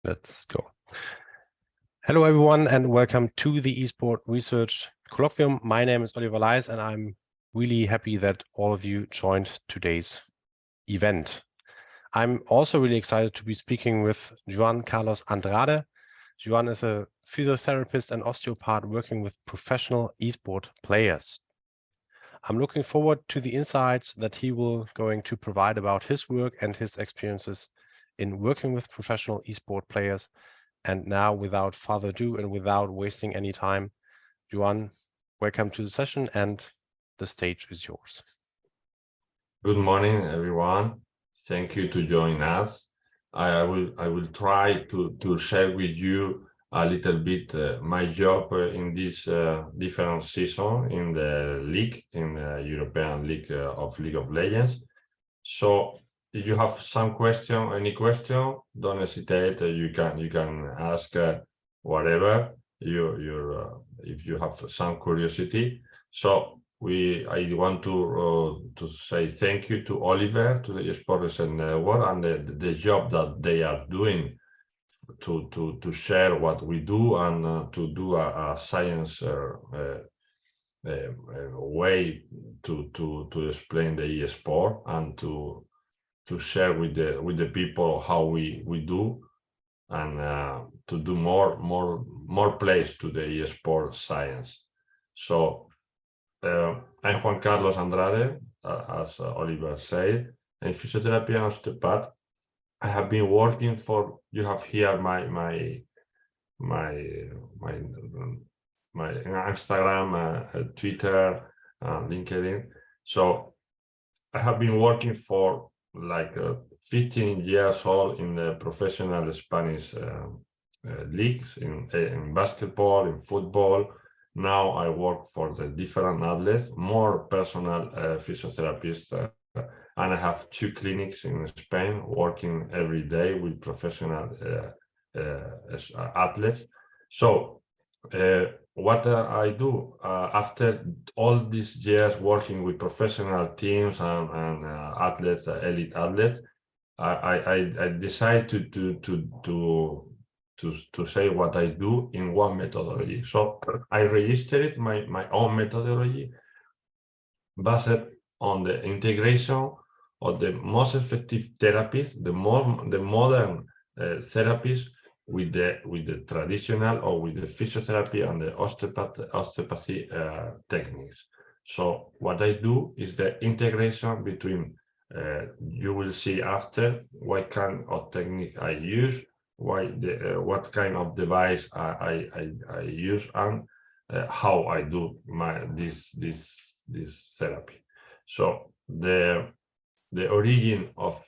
Let's go. Hello, everyone, and welcome to the Esports Research Colloquium. My name is Oliver Leis, and I'm really happy that all of you joined today's event. I'm also really excited to be speaking with Juan Carlos Andrade. Juan is a physiotherapist and osteopath working with professional esports players. I'm looking forward to the insights that he will going to provide about his work and his experiences in working with professional esports players. And now, without further ado and without wasting any time, Juan, welcome to the session, and the stage is yours. Good morning, everyone. Thank you to join us. I will try to share with you a little bit my job in this different season in the league, in the European League of Legends. So if you have some question, any question, don't hesitate. You can ask whatever if you have some curiosity. So I want to say thank you to Oliver, to the Esports Research Network, and the job that they are doing to share what we do and to do a science way to explain the e-sport and to share with the people how we do, and to do more place to the e-sport science. So I'm Juan Carlos Andrade, as Oliver said. I'm physiotherapy and osteopath. I have been working for, you have here my Instagram, Twitter, LinkedIn. So I have been working for like 15 years old in the professional Spanish leagues in basketball, in football. Now I work for the different athletes, more personal physiotherapist, and I have 2 clinics in Spain working every day with professional athletes. So what I do after all these years working with professional teams and athletes, elite athletes, I decide to say what I do in one methodology. So I registered my own methodology based on the integration of the most effective therapies, the modern therapies with the traditional or with the physiotherapy and the osteopathy techniques. So what I do is the integration between, you will see after what kind of technique I use, what kind of device I use, and how I do this therapy. So the origin of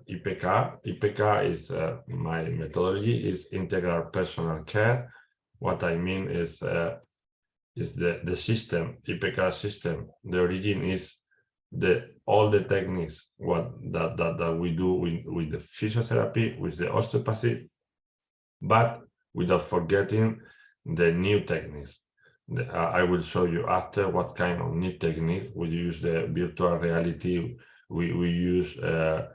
IPK is my methodology is integral personal care. What I mean is the system, IPK system. The origin is all the techniques that we do with the physiotherapy, with the osteopathy, but without forgetting the new techniques. I will show you after what kind of new techniques. We use the virtual reality, we use the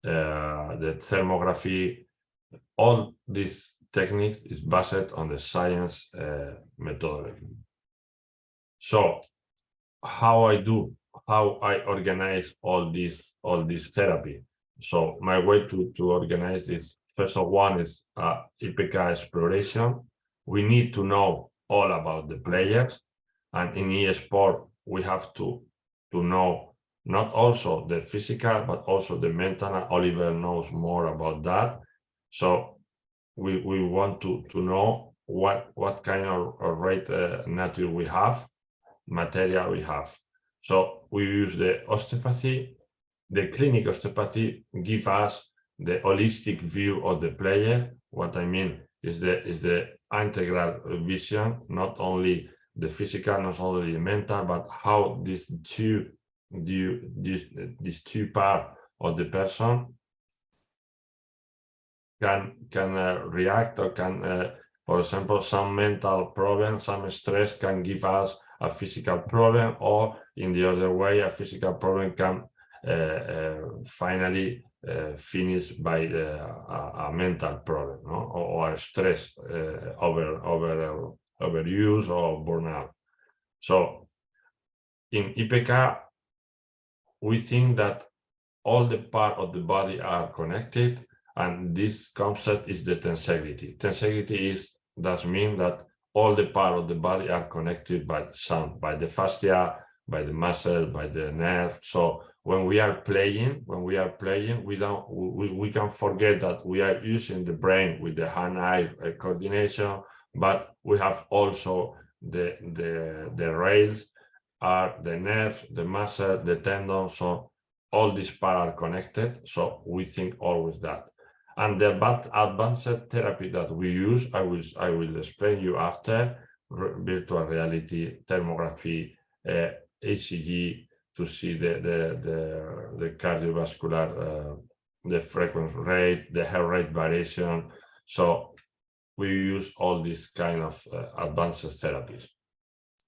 thermography. All these techniques is based on the science methodology. So how I organize all this therapy. So my way to organize this, first of one is IPK exploration. We need to know all about the players, and in e-sport we have to know not also the physical but also the mental. Oliver knows more about that. So we want to know what kind of rate nature we have, material we have. So we use the osteopathy. The clinic osteopathy give us the holistic view of the player. What I mean is the integral vision, not only the physical, not only the mental, but how these two parts of the person can react, or can, for example, some mental problem, some stress can give us a physical problem, or in the other way, a physical problem can finally finished by a mental problem, no? or stress, overuse or burnout. So in IPK, we think that all the parts of the body are connected, and this concept is the tensegrity. Tensegrity does mean that all the parts of the body are connected by the fascia, by the muscle, by the nerve. So when we are playing, we can forget that we are using the brain with the hand-eye coordination, but we have also the rails, are the nerves, the muscle, the tendon. So all these parts are connected. So we think always that. And the advanced therapy that we use, I will explain you after: virtual reality, thermography, ECG to see the cardiovascular, the frequency rate, the heart rate variation. So we use all these kind of advanced therapies,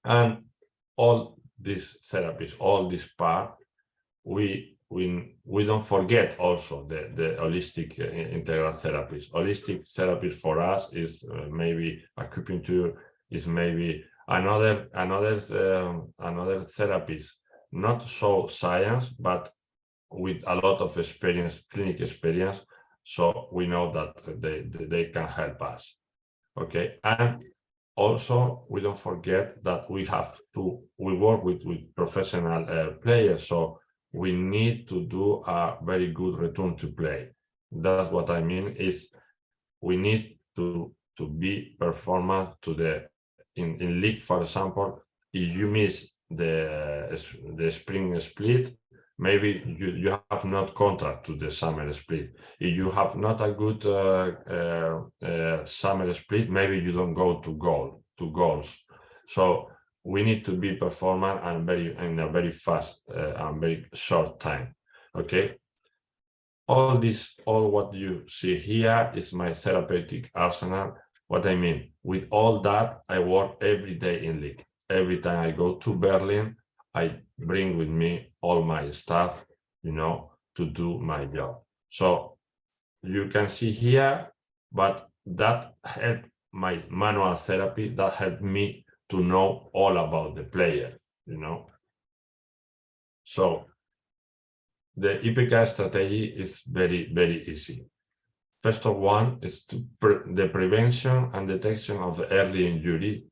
and all these therapies, all this part, we don't forget also the holistic integral therapies. Holistic therapies for us is maybe acupuncture, is maybe another therapies, not so science, but with a lot of experience, clinic experience. So we know that they can help us. Okay, and also we don't forget that we work with professional players, so we need to do a very good return to play. That's what I mean, is we need to be performant to the in league, for example. If you miss the spring split, maybe you have not contract to the summer split. If you have not a good summer split, maybe you don't go to goals. So we need to be performant and in a very fast and very short time. Okay. All what you see here is my therapeutic arsenal. What I mean, with all that, I work every day in league. Every time I go to Berlin, I bring with me all my staff, to do my job. So you can see here, but that helped my manual therapy, that helped me to know all about the player, So the IPK strategy is very, very easy. First of one is the prevention and detection of early injury,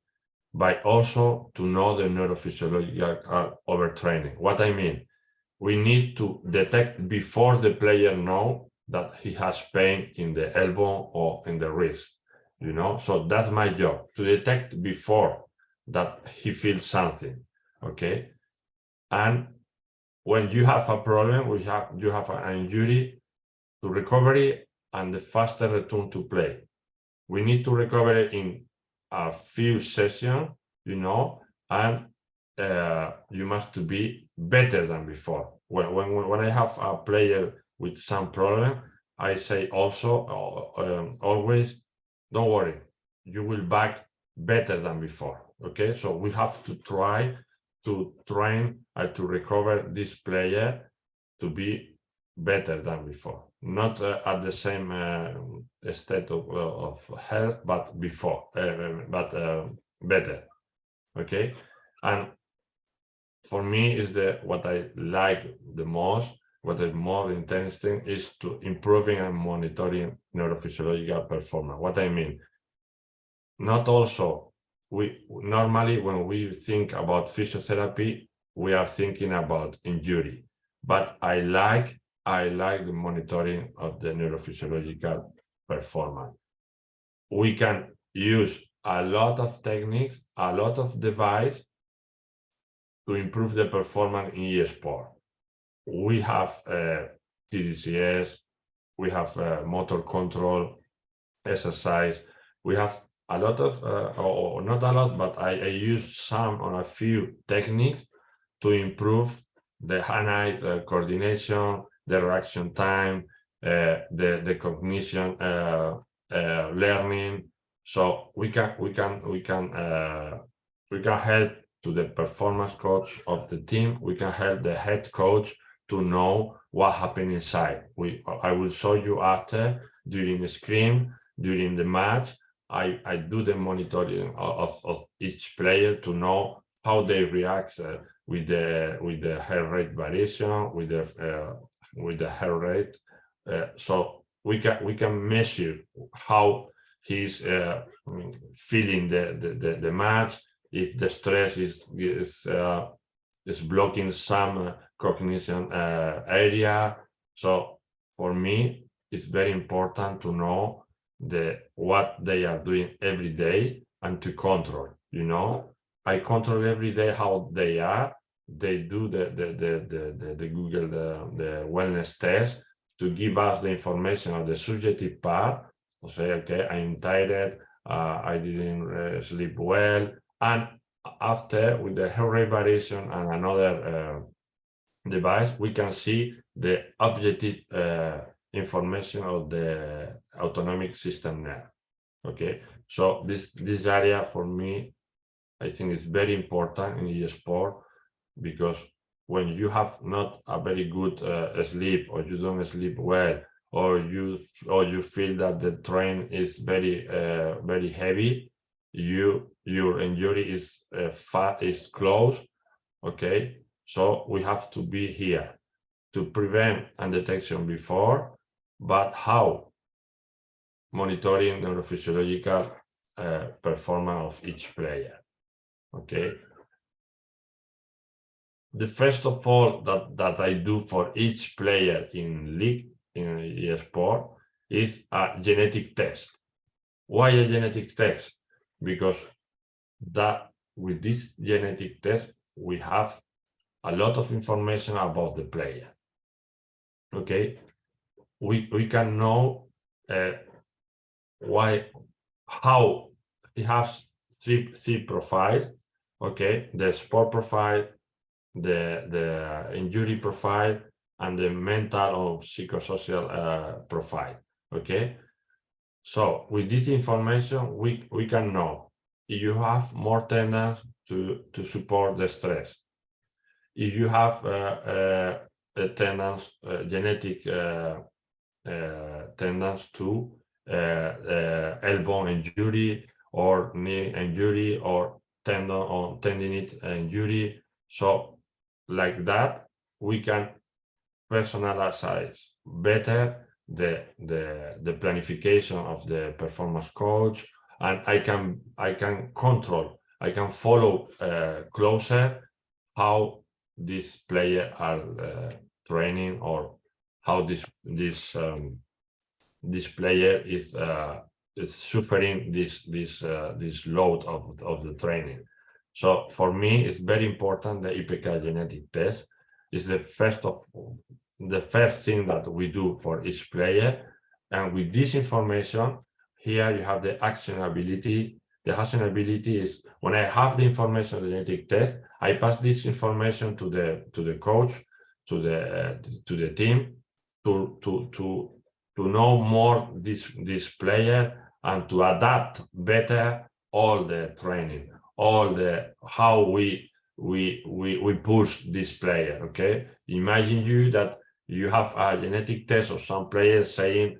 by also to know the neurophysiological overtraining. What I mean, we need to detect before the player know that he has pain in the elbow or in the wrist, So that's my job, to detect before that he feels something, okay? And when you have a problem, you have an injury, to recovery and the faster return to play. We need to recover in a few sessions, and you must be better than before. When I have a player with some problem, I say also always, don't worry, you will back better than before. Okay, so we have to try to train and to recover this player to be better than before, not at the same state of health, but before, better. Okay, and for me is what I like the most, what is more interesting, is to improving and monitoring neurophysiological performance. What I mean, not also, we normally when we think about physiotherapy, we are thinking about injury, but I like the monitoring of the neurophysiological performance. We can use a lot of techniques, a lot of devices to improve the performance in eSport. We have TDCS, we have motor control, exercise. We have a lot of, or not a lot, but I use some or a few techniques to improve the hand-eye coordination, the reaction time, the cognition, learning. So we can help to the performance coach of the team. We can help the head coach to know what happened inside. I will show you after, during the scrim, during the match. I do the monitoring of each player to know how they react with the heart rate variation, with the heart rate. So we can measure how he's feeling the match, if the stress is blocking some cognition area. So for me, it's very important to know what they are doing every day and to control. I control every day how they are. They do the Google the wellness test to give us the information of the subjective part. Say, okay, I'm tired, I didn't sleep well, and after, with the heart rate variation and another device, we can see the objective information of the autonomic system nerve. Okay, so this area for me, I think is very important in the sport, because when you have not a very good sleep, or you don't sleep well, or you feel that the train is very very heavy, your injury is close. Okay, so we have to be here to prevent and detection before, but how? Monitoring neurophysiological performance of each player. Okay, the first of all that I do for each player in league, in e-sport, is a genetic test. Why a genetic test? Because with this genetic test, we have a lot of information about the player. Okay, we can know how he has three profiles. Okay, the sport profile, the injury profile, and the mental or psychosocial profile. Okay, so with this information, we can know if you have more tendency to support the stress, if you have a tendency, genetic tendency to elbow injury, or knee injury, or tendinite injury. So like that, we can personalize better the planification of the performance coach, and I can control, I can follow closer how this player are training, or how this player is suffering this load of the training. So for me, it's very important. The IPK genetic test is the first thing that we do for each player. And with this information, here you have the actionability. The actionability is when I have the information of the genetic test, I pass this information to the coach, to the team, to know more this player, and to adapt better all the training, how we push this player. Okay, imagine you that you have a genetic test of some player saying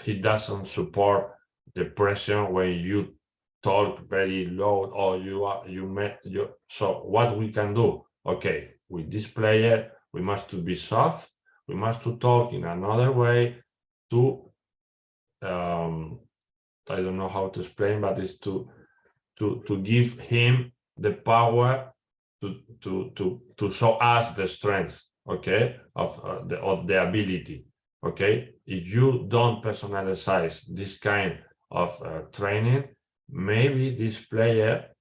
he doesn't support the pressure when you talk very loud, or so what we can do? Okay, with this player, we must to be soft, we must to talk in another way to I don't know how to explain, but it's to give him the power to show us the strength, okay, of the ability. Okay, if you don't personalize this kind of training, maybe this player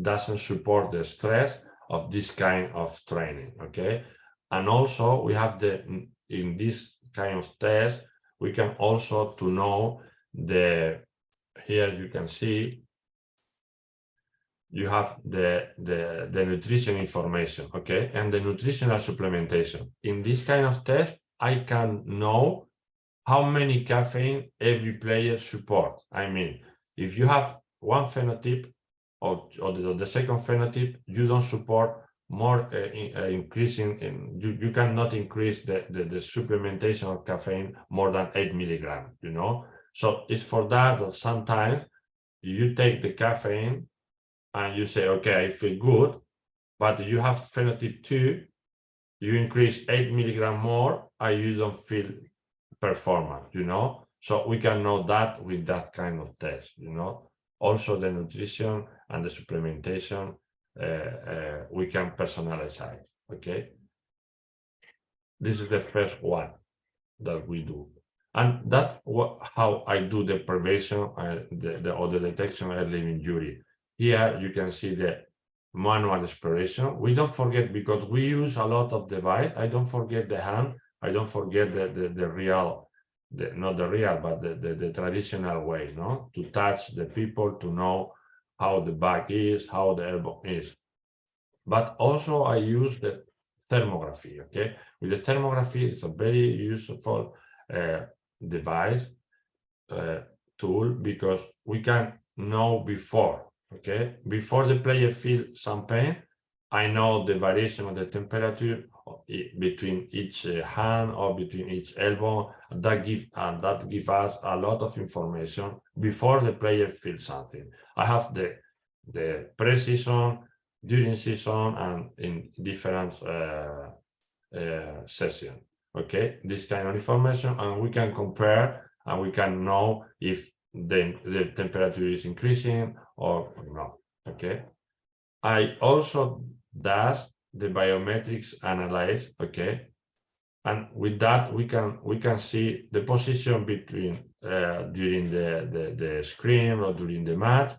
doesn't support the stress of this kind of training. Okay, and also we have in this kind of test, we can also to know here you can see you have the nutrition information, okay, and the nutritional supplementation. In this kind of test, I can know how many caffeine every player support. I mean, if you have one phenotype, or the second phenotype, you don't support more increasing you cannot increase the supplementation of caffeine more than 8 milligrams, you know. So it's for that sometimes you take the caffeine and you say, okay, I feel good, but you have phenotype 2, you increase 8 milligrams more and you don't feel performance, you know. So we can know that with that kind of test, you know. Also the nutrition and the supplementation, we can personalize it, okay. This is the first one that we do, and that's how I do the prevention or the detection of early injury. Here you can see the manual exploration. We don't forget, because we use a lot of device. I don't forget the hand. I don't forget the real, not the real, but the traditional way, no, to touch the people, to know how the back is, how the elbow is. But also I use the thermography, okay. With the thermography, it's a very useful device, tool, because we can know before, okay, before the player feels some pain, I know the variation of the temperature between each hand or between each elbow. That give us a lot of information before the player feels something. I have the pre-season, during season, and in different sessions. Okay, this kind of information, and we can compare, and we can know if the temperature is increasing or not. Okay, I also does the biometrics analyze. Okay, and with that we can see the position between during the screen or during the match,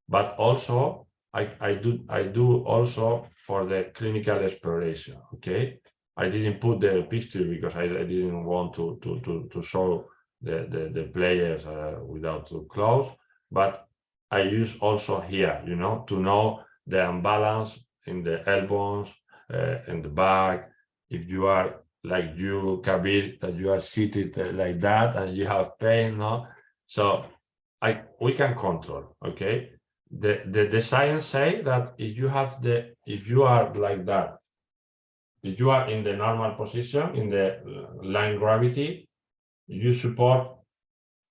but also I do also for the clinical exploration. Okay, I didn't put the picture because I didn't want to show the players without too close, but I use also here, you know, to know the imbalance in the elbows, in the back. If you are like you, Kabir, that you are seated like that and you have pain, no? So we can control, okay? The science say that if you are like that, if you are in the normal position, in the line gravity, you support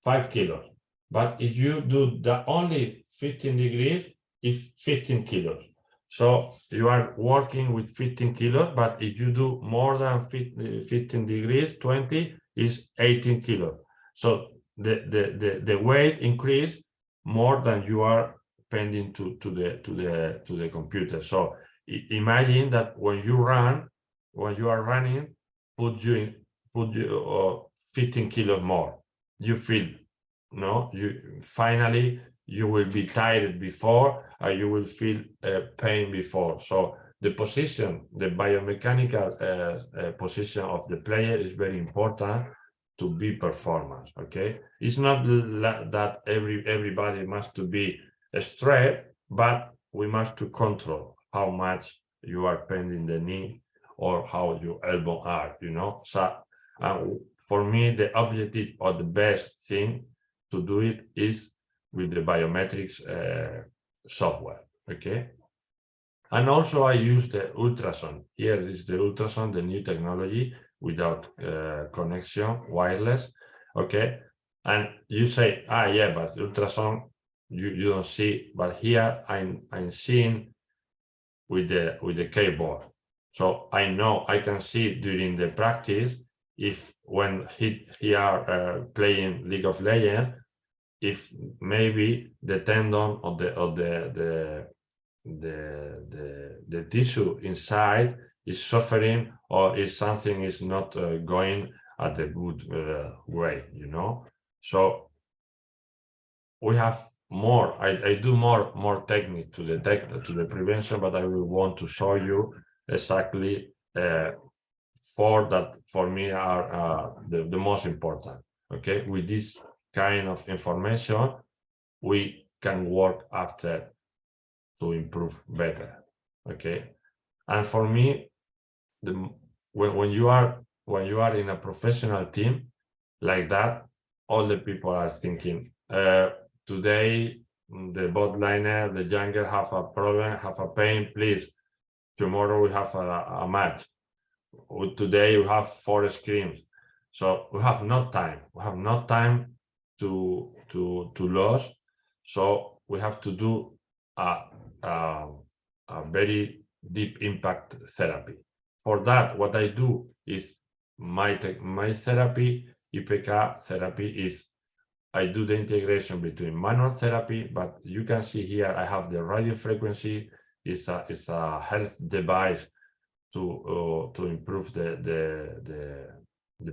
5 kilos. But if you do the only 15 degrees, it's 15 kilos. So you are working with 15 kilos, but if you do more than 15 degrees, 20 is 18 kilos. So the weight increase more than you are pending to the computer. So imagine that when you are running, put you 15 kilos more. You feel, no, you finally you will be tired before, you will feel pain before. So the position, the biomechanical position of the player is very important to be performance. Okay, it's not that everybody must to be straight, but we must to control how much you are bending the knee or how your elbow are, you know. So for me, the objective or the best thing to do it is with the biometrics software. Okay, and also I use the ultrasound. Here is the ultrasound, the new technology without connection, wireless. Okay, and you say, yeah, but ultrasound you don't see, but here I'm seeing with the keyboard. So I know I can see during the practice if when he are playing League of Legends, if maybe the tendon of the tissue inside is suffering, or if something is not going at a good way, you know. So we have more. I do more technique to the prevention, but I will want to show you exactly four that for me are the most important. Okay, with this kind of information, we can work after to improve better. Okay, and for me, when you are in a professional team like that, all the people are thinking, today the bot liner, the jungle have a problem, have a pain, please tomorrow we have a match. Today we have 4 screens. So we have no time. We have no time to lose. So we have to do a very deep impact therapy. For that, what I do is my therapy, IPK therapy, is I do the integration between manual therapy, but you can see here I have the radio frequency. It's a health device to improve the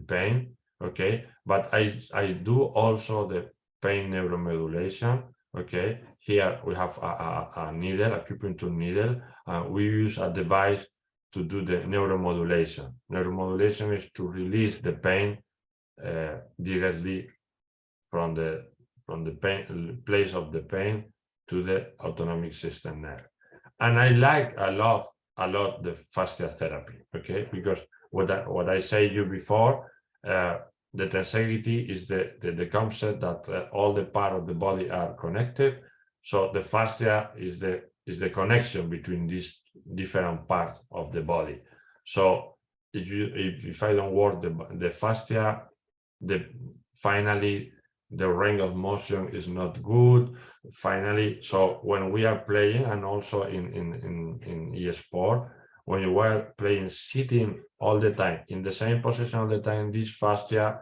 pain. Okay, but I do also the pain neuromodulation. Okay, here we have a needle, acupuncture needle, and we use a device to do the neuromodulation. Neuromodulation is to release the pain directly from the place of the pain to the autonomic system nerve. And I like a lot the fascia therapy, okay, because what I said you before, the tensegrity is the concept that all the parts of the body are connected. So the fascia is the connection between these different parts of the body. So if I don't work the fascia, finally the range of motion is not good. Finally, so when we are playing, and also in eSport, when you are playing sitting all the time in the same position all the time, this fascia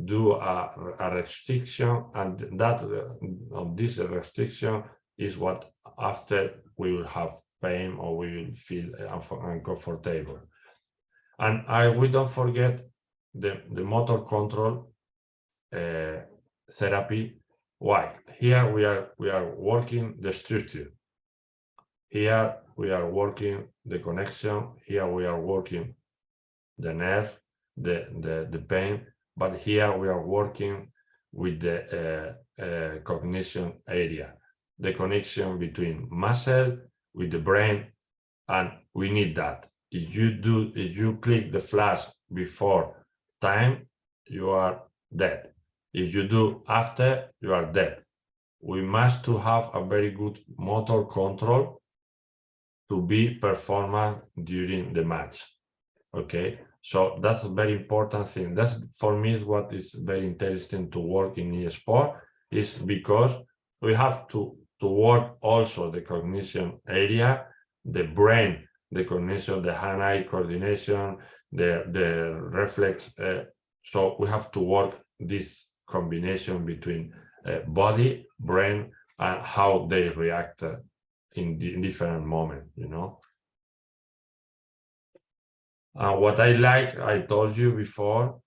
do a restriction, and that of this restriction is what after we will have pain or we will feel uncomfortable. And we don't forget the motor control therapy. Why? Here we are working the structure. Here we are working the connection. Here we are working the nerve, the pain. But here we are working with the cognition area, the connection between muscle with the brain, and we need that. If you click the flash before time, you are dead. If you do after, you are dead. We must to have a very good motor control to be performant during the match. Okay, so that's a very important thing. That's, for me, is what is very interesting to work in eSport, is because we have to work also the cognition area, the brain, the cognition, the hand-eye coordination, the reflex. So we have to work this combination between body, brain, and how they react in different moments, you know. What I like, I told you before,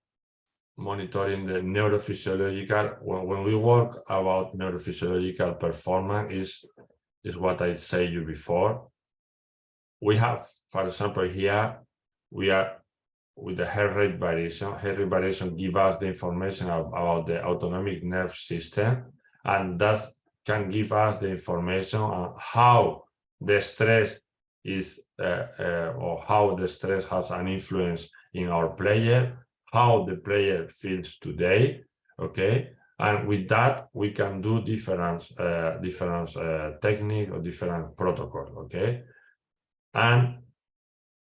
monitoring the neurophysiological, when we work about neurophysiological performance, is what I said you before. We have, for example, here, we are with the heart rate variation. Heart rate variation gives us the information about the autonomic nerve system, and that can give us the information on how the stress is, or how the stress has an influence in our player, how the player feels today, okay? And with that, we can do different technique or different protocol, okay? And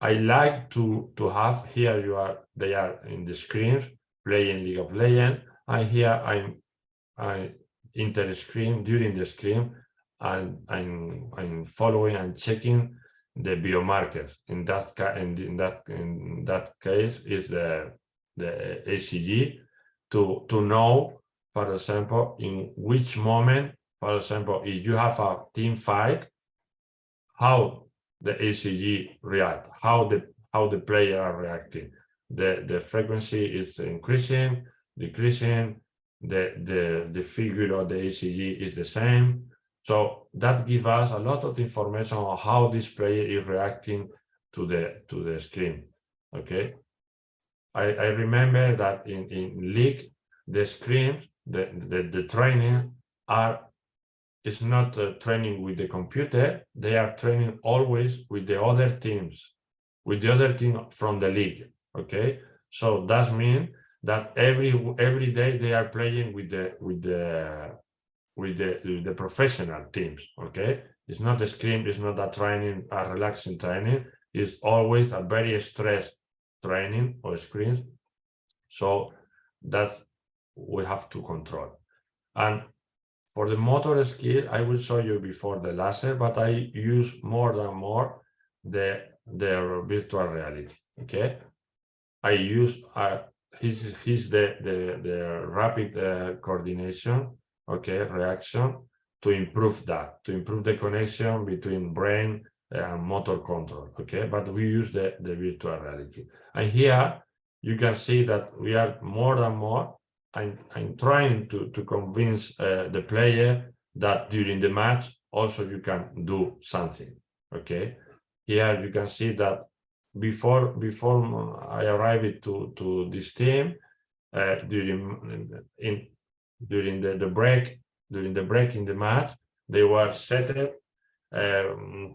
I like to have here they are in the screens playing League of Legends, and here I enter screen during the screen, and I'm following and checking the biomarkers. In that case is the ECG to know, for example, in which moment, for example, if you have a team fight, how the ECG react, how the player are reacting. The frequency is increasing, decreasing, the figure of the ECG is the same. So that gives us a lot of information on how this player is reacting to the screen. Okay. I remember that in league, the screens, the training is not training with the computer. They are training always with the other teams, with the other team from the league. Okay, so that means that every day they are playing with the professional teams. Okay, it's not a screen, it's not a training, a relaxing training. is always a very stressed training or screens. So that's we have to control. And for the motor skill, I will show you before the laser, but I use more than more the virtual reality. Okay, I use he's the rapid coordination, okay, reaction, to improve that, to improve the connection between brain and motor control. Okay, but we use the virtual reality, and here you can see that we are more than more. I'm trying to convince the player that during the match also you can do something. Okay, here you can see that before I arrived to this team, during the break in the match, they were seated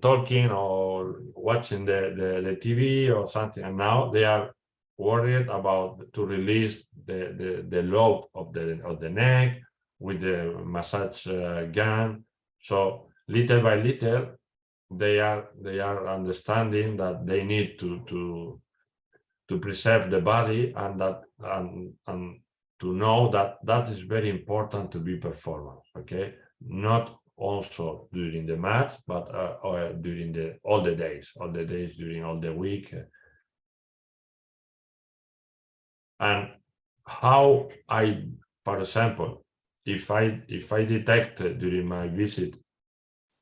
talking or watching the TV or something, and now they are worried about to release the load of the neck with the massage gun. So little by little, they are understanding that they need to preserve the body, and that and to know that is very important to be performance. Okay, not also during the match, but during all the days during all the week. And how I, for example, if I detect during my visit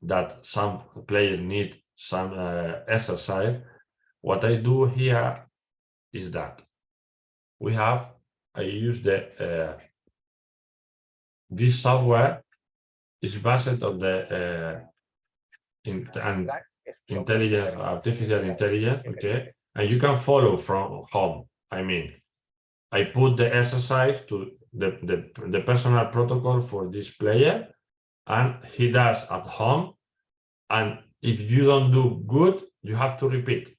that some player need some exercise, what I do here is that I use this software is based on the artificial intelligence, okay, and you can follow from home. I mean, I put the exercise to the personal protocol for this player, and he does at home. And if you don't do good, you have to repeat.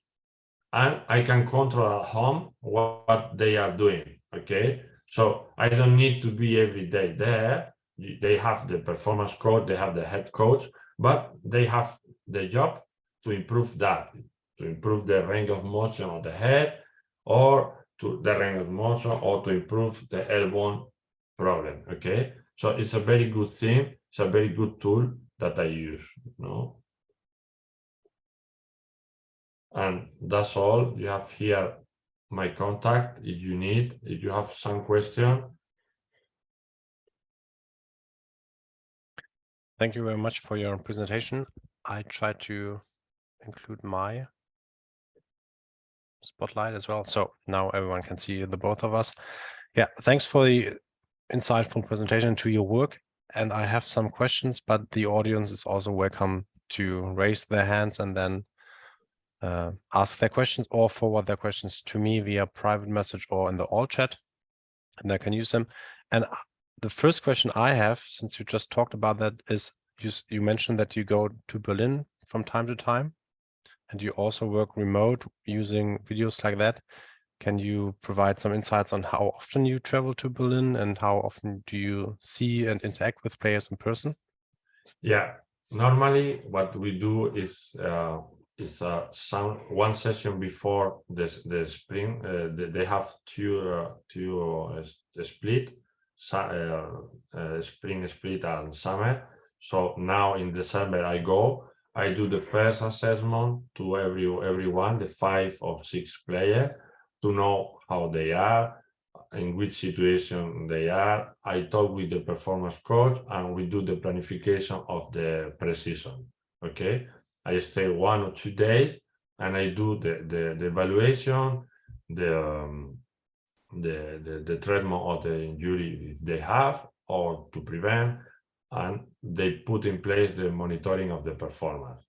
And I can control at home what they are doing. Okay, so I don't need to be every day there. They have the performance coach, they have the head coach, but they have the job to improve that, to improve the range of motion of the head, or to the range of motion, or to improve the elbow problem. Okay, so it's a very good thing. It's a very good tool that I use. And that's all. You have here my contact if you have some question. Thank you very much for your presentation. I try to include my spotlight as well, so now everyone can see the both of us. Yeah, thanks for the insightful presentation to your work. And I have some questions, but the audience is also welcome to raise their hands and then ask their questions or forward their questions to me via private message or in the all chat, and I can use them. And the first question I have, since you just talked about that, is you mentioned that you go to Berlin from time to time, and you also work remote using videos like that. Can you provide some insights on how often you travel to Berlin and how often do you see and interact with players in person? Yeah, normally what we do is one session before the spring. They have two split, spring split and summer. So now in December I do the first assessment to everyone, the 5 or 6 players, to know how they are, in which situation they are. I talk with the performance coach and we do the planification of the pre-season. Okay, I stay 1 or 2 days and I do the evaluation, the treatment of the injury they have or to prevent, and they put in place the monitoring of the performance.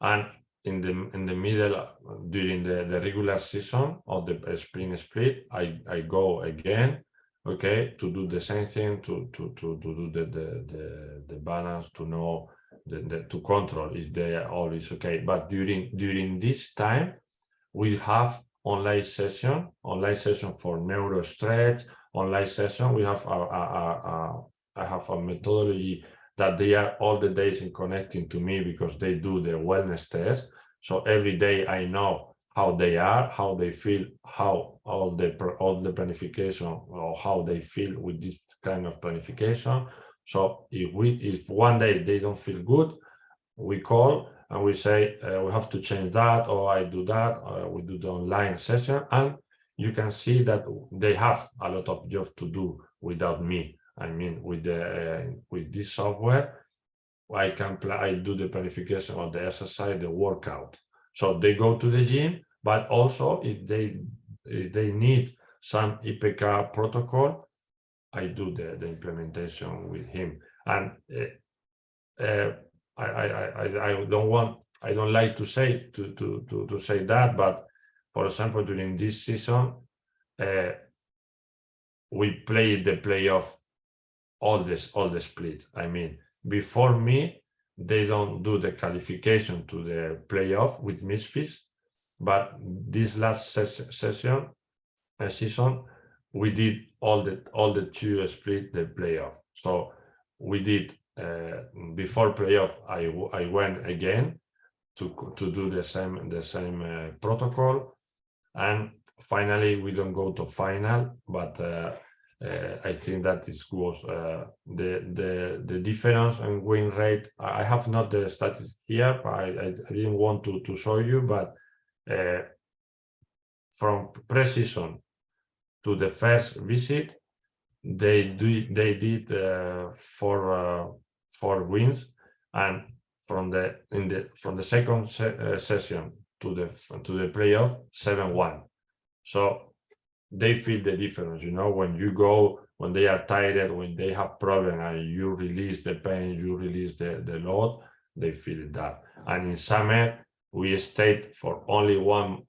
And in the middle, during the regular season of the spring split, I go again, okay, to do the same thing, to do the balance, to know to control if they are always okay. But during this time, we have online session for neuro stretch, online session. We have I have a methodology that they are all the days in connecting to me because they do the wellness test. So every day I know how they are, how they feel, how all the planification, or how they feel with this kind of planification. So if one day they don't feel good, we call and we say we have to change that, or I do that, or we do the online session, and you can see that they have a lot of job to do without me. I mean, with this software, I do the planification of the exercise, the workout. So they go to the gym, but also if they need some IPK protocol, I do the implementation with him. And I don't like to say that, but for example, during this season, we played the playoff, all the split. I mean, before me, they don't do the qualification to the playoff with Misfits, but this last season, we did all the two split the playoff. So we did before playoff. I went again to do the same protocol, and finally we don't go to final, but I think that it was the difference in win rate. I have not the statistics here, but I didn't want to show you, but from pre-season to the first visit, they did 4 wins, and from the second session to the playoff, 7-1. So they feel the difference, when they are tired, when they have problem, and you release the pain, you release the load, they feel that. And in summer, we stayed for only one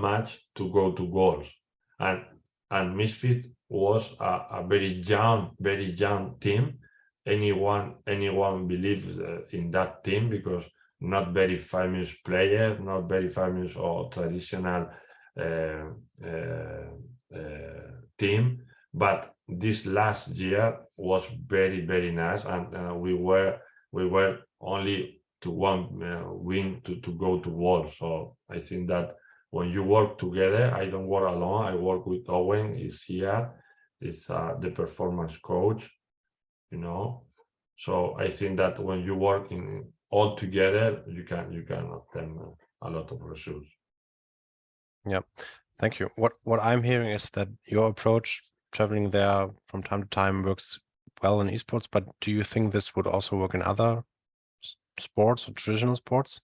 match to go to goals, and Misfit was a very young team. Anyone believes in that team, because not very famous players, not very famous or traditional team, but this last year was very nice, and we were only to one win to go to Worlds. So I think that when you work together, I don't work alone. I work with Owen. He's here. He's the performance coach. So I think that when you work all together, you can obtain a lot of results. Yeah, thank you. What I'm hearing is that your approach, traveling there from time to time, works well in esports, but do you think this would also work in other sports or traditional sports?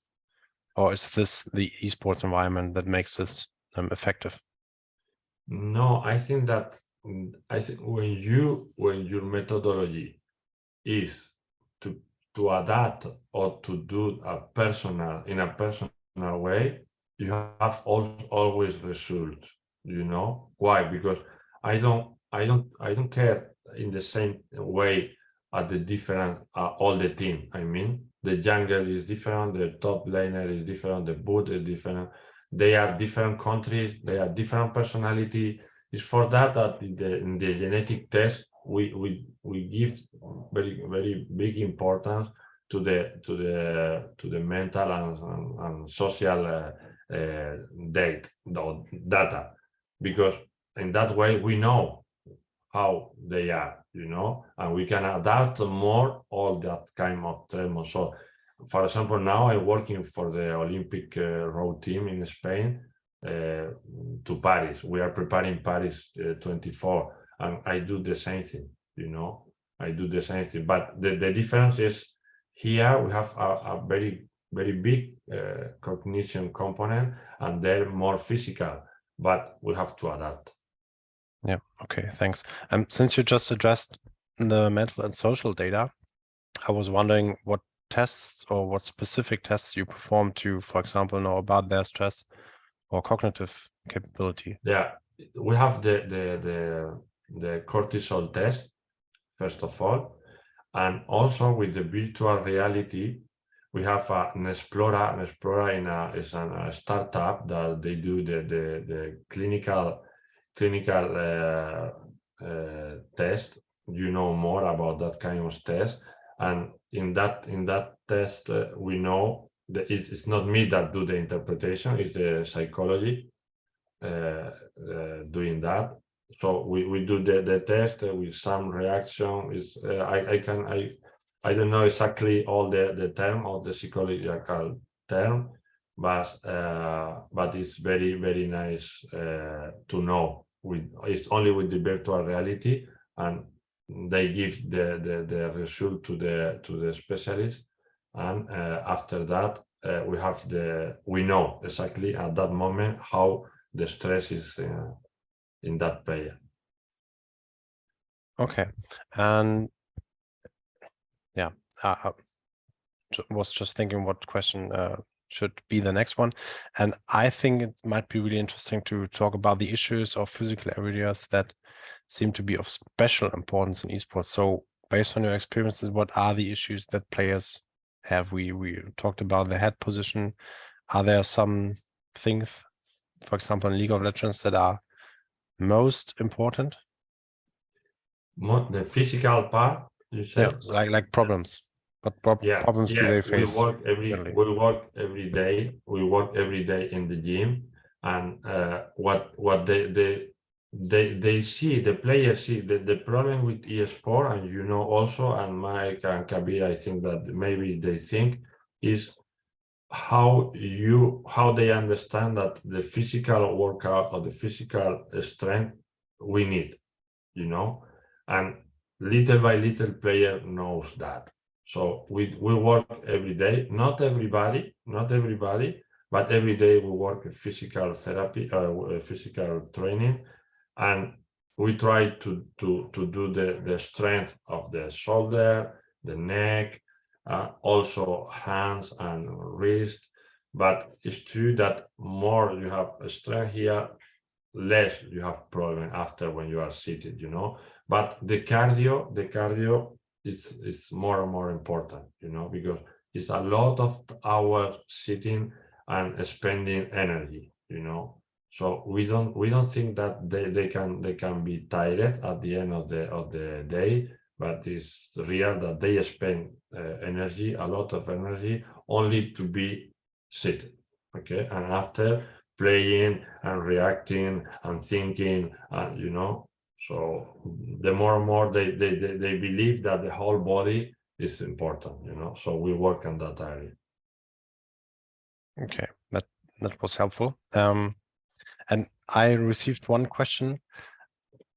Or is this the esports environment that makes this effective? No, I think when your methodology is to adapt or to do in a personal way, you have always results. Why? Because I don't care in the same way at the different all the team. I mean, the jungle is different, the top laner is different, the boot is different. They are different countries, they are different personality. It's for that in the genetic test we give very big importance to the mental and social data, because in that way we know how they are, and we can adapt more all that kind of terms. So, for example, now I'm working for the Olympic road team in Spain to Paris. We are preparing Paris 24, and I do the same thing. I do the same thing, but the difference is here we have a very big cognition component, and they're more physical, but we have to adapt. Yeah, okay, thanks. Since you just addressed the mental and social data, I was wondering what tests or what specific tests you perform to, for example, know about their stress or cognitive capability. Yeah, we have the cortisol test, first of all, and also with the virtual reality, we have an Explora. An Explora is a startup that they do the clinical test. You know more about that kind of test, and in that test we know it's not me that do the interpretation, it's the psychology doing that. So we do the test with some reaction. Is I don't know exactly all the term of the psychological term, but it's very, very nice to know. It's only with the virtual reality, and they give the result to the specialist, and after that we know exactly at that moment how the stress is in that player. Okay, and yeah, was just thinking what question should be the next one, and I think it might be really interesting to talk about the issues of physical areas that seem to be of special importance in esports. So based on your experiences, what are the issues that players have? We talked about the head position. Are there some things, for example, in League of Legends, that are most important? The physical part, you say? Yeah, like problems. What problems do they face? We work every day. We work every day in the gym, and what they see, the players see the problem with eSport, and you know also, and Mike and Kabir, I think that maybe they think is how they understand that the physical workout or the physical strength we need, you know, and little by little player knows that. So we work every day, not everybody, but every day we work physical therapy, physical training, and we try to do the strength of the shoulder, the neck, also hands and wrist. But it's true that more you have strength here, less you have problem after when you are seated, you know. But the cardio is more and more important, you know, because it's a lot of hours sitting and spending energy, you know. So we don't think that they can be tired at the end of the day, but it's real that they spend energy, a lot of energy, only to be seated. Okay, and after playing and reacting and thinking, and you know, so the more and more they believe that the whole body is important, you know. So we work on that area. Okay, that was helpful. And I received one question: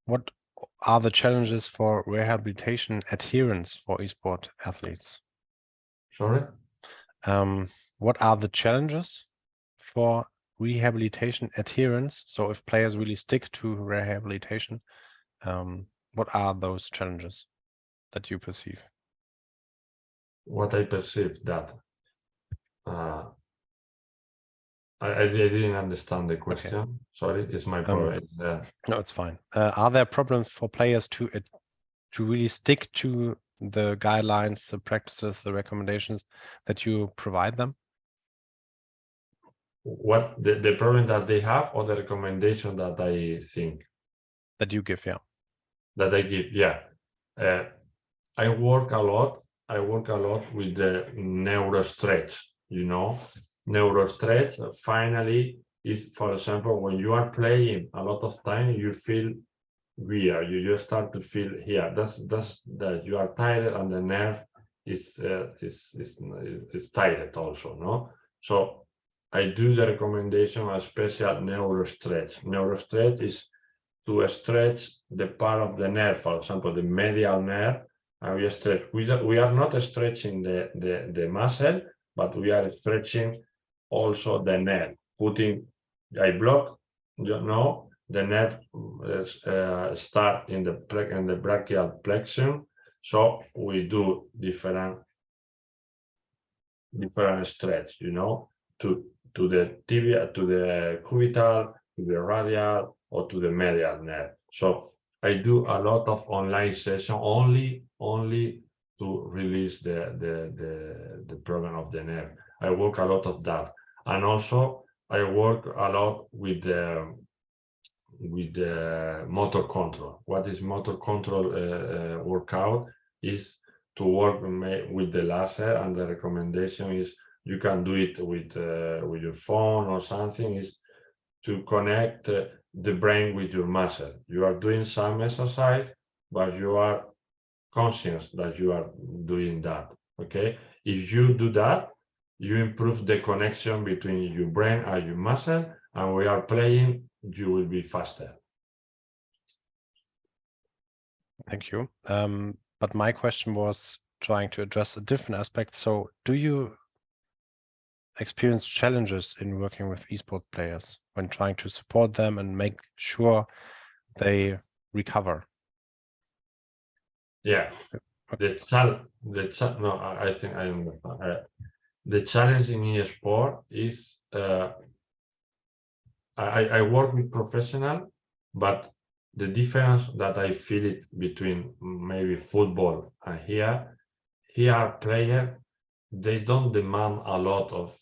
what are the challenges for rehabilitation adherence for esport athletes? Sorry? What are the challenges for rehabilitation adherence? So if players really stick to rehabilitation, what are those challenges that you perceive? What I perceive that I didn't understand the question. Okay. Sorry, it's my problem. No, it's fine. Are there problems for players to really stick to the guidelines, the practices, the recommendations that you provide them? What the problem that they have, or the recommendation that I think that you give? Yeah, that I give. Yeah, I work a lot with the neuro stretch, you know. Neuro stretch finally is, for example, when you are playing a lot of time, you feel weird, you just start to feel here, that's that you are tired, and the nerve is tired also, no? So I do the recommendation a special neuro stretch. Neuro stretch is to stretch the part of the nerve, for example, the medial nerve, and we stretch. We are not stretching the muscle, but we are stretching also the nerve. Putting, I block, you know, the nerve start in the brachial plexus. So we do different stretch, you know, to the tibia, to the cubital, to the radial, or to the medial nerve. So I do a lot of online session only to release the problem of the nerve. I work a lot of that, and also I work a lot with the motor control. What is motor control workout is to work with the laser, and the recommendation is you can do it with your phone or something, is to connect the brain with your muscle. You are doing some exercise, but you are conscious that you are doing that. Okay, if you do that, you improve the connection between your brain and your muscle, and we are playing, you will be faster. Thank you. But my question was trying to address a different aspect. So do you experience challenges in working with esports players when trying to support them and make sure they recover? Yeah, the challenge in e-sport is I work with professional, but the difference that I feel it between maybe football and here players, they don't demand a lot of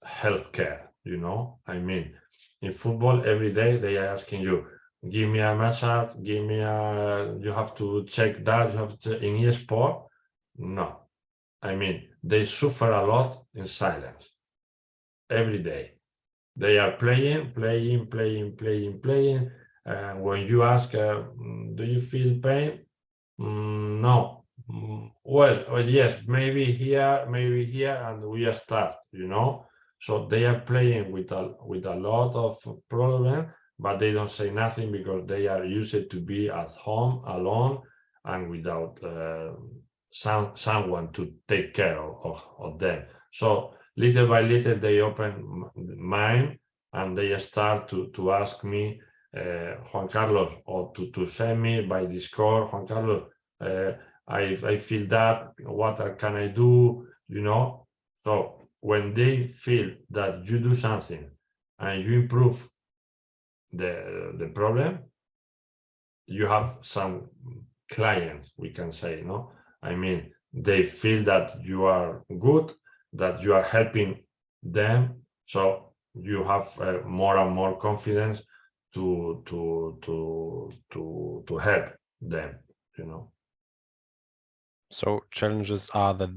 healthcare, you know. I mean, in football every day they are asking you, give me a massage, give me a, you have to check that, you have to, in e-sport, no. I mean, they suffer a lot in silence every day. They are playing. When you ask, do you feel pain? No. Well, yes, maybe here, and we start, you know. So they are playing with a lot of problem, but they don't say nothing because they are used to be at home alone and without someone to take care of them. So little by little they open mind and they start to ask me, Juan Carlos, or to send me by Discord, Juan Carlos, I feel that, what can I do, you know? So when they feel that you do something and you improve the problem, you have some clients, we can say, no? I mean, they feel that you are good, that you are helping them, so you have more and more confidence to help them, you know. So challenges are that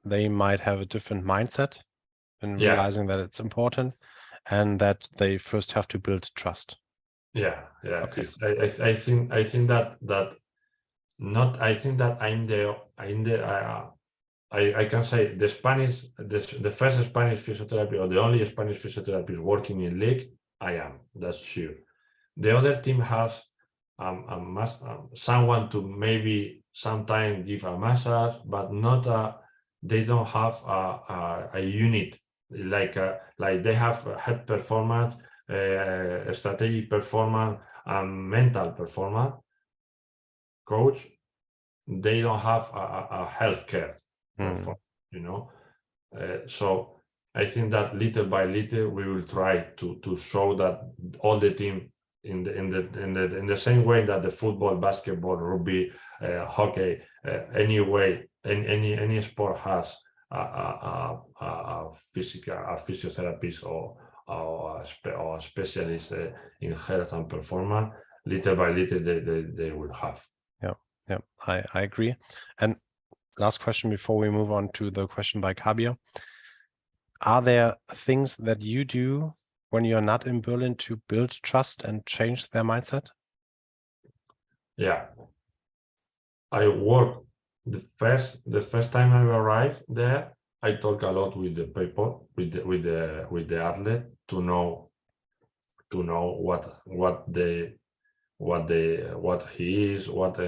they might have a different mindset in realizing that it's important, and that they first have to build trust. Yeah. Okay. I think that not. I think that I can say the first Spanish physiotherapy, or the only Spanish physiotherapist working in league. I am. That's sure. The other team has someone to maybe sometime give a massage, but not they don't have a unit like they have head performance, strategic performance, and mental performance coach. They don't have a healthcare performance, you know. So I think that little by little we will try to show that all the team in the same way that the football, basketball, rugby, hockey, any sport has a physiotherapist or a specialist in health and performance. Little by little they will have. Yeah, I agree. And last question before we move on to the question by Kabir. Are there things that you do when you're not in Berlin to build trust and change their mindset? Yeah, I work the first time I arrived there. I talk a lot with the people, with the athlete, to know what he is, what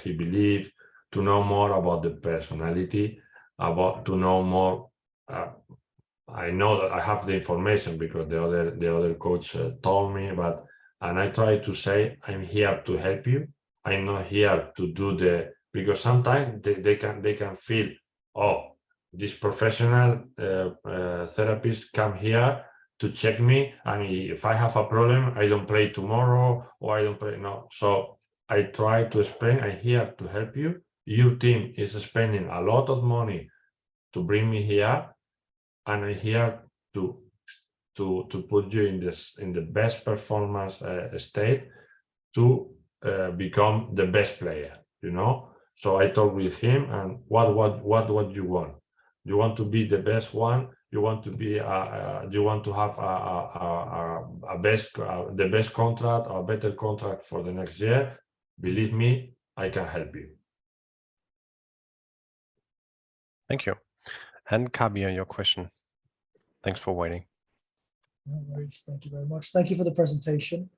he believes, to know more about the personality, to know more. I know that I have the information because the other coach told me, and I try to say, I'm here to help you. I'm not here to do because sometimes they can feel, oh, this professional therapist come here to check me, and if I have a problem, I don't play tomorrow, or I don't play. No, so I try to explain, I'm here to help you. Your team is spending a lot of money to bring me here, and I'm here to put you in the best performance state to become the best player, you know. So I talk with him, and what you want. You want to be the best one. You want to be you want to have the best contract or better contract for the next year. Believe me, I can help you. Thank you. And Kabir, your question. Thanks for waiting. No worries. Thank you very much. Thank you for the presentation.